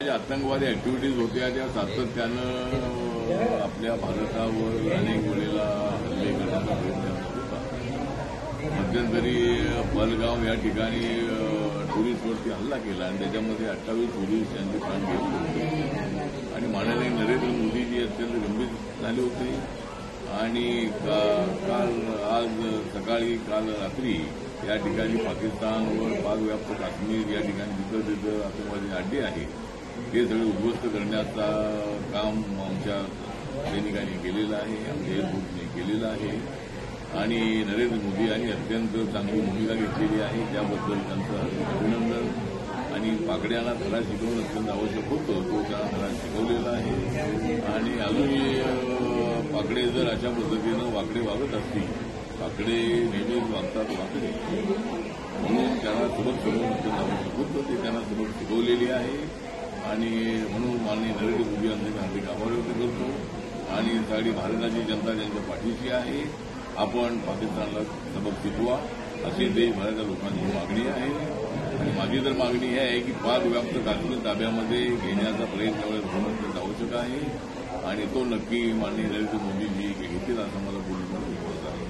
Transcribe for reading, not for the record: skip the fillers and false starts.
ज्या आतंकवादी ऍक्टिव्हिटीज होत्या त्या सातत्यानं आपल्या भारतावर अनेक वेळेला हल्ले करण्याचा प्रयत्न होता. मध्यंतरी बलगाव या ठिकाणी टुरिस्टवरती हल्ला केला आणि त्याच्यामध्ये 28 टुरिस्ट यांचे प्राण गेले होते आणि माननीय नरेंद्र मोदीजी अत्यंत गंभीर झाले होते. आणि आज सकाळी काल रात्री या ठिकाणी पाकिस्तानवर पाकव्याप्त काश्मीर या ठिकाणी जिथं आतंकवादी अड्डे आहे हे सगळे उद्ध्वस्त करण्याचा काम आमच्या सैनिकांनी केलेलं आहे, आमच्या एअरफोर्सने केलेलं आहे आणि नरेंद्र मोदी यांनी अत्यंत चांगली भूमिका घेतलेली आहे. त्याबद्दल त्यांचं अभिनंदन. आणि पाकड्यांना धडा शिकवणं अत्यंत आवश्यक होतं, तो त्यांना धडा शिकवलेला आहे. आणि अजूनही पाकडे जर अशा पद्धतीनं वाकडे वागत असतील, पाकडे नेहमीच वागतात वाकडे, म्हणून त्यांना सबक शिकवणं अत्यंत आवश्यक होतं, ते त्यांना सबक शिकवलेली आहे. आणि म्हणून माननीय नरेंद्र मोदी यांचे हार्दिक आभार व्यक्त करतो आणि सारी भारताची जनता त्यांच्या पाठीशी आहे. आपण पाकिस्तानला सबक शिकवा अशी देशभराच्या लोकांची मागणी आहे. आणि माझी तर मागणी ही आहे की पाक व्याप्त काश्मीर ताब्यामध्ये घेण्याचा प्रयत्न होणं अत्यंत आवश्यक आहे आणि तो नक्की माननीय नरेंद्र मोदीजी घेतील असं मला बोलून विश्वास आहे.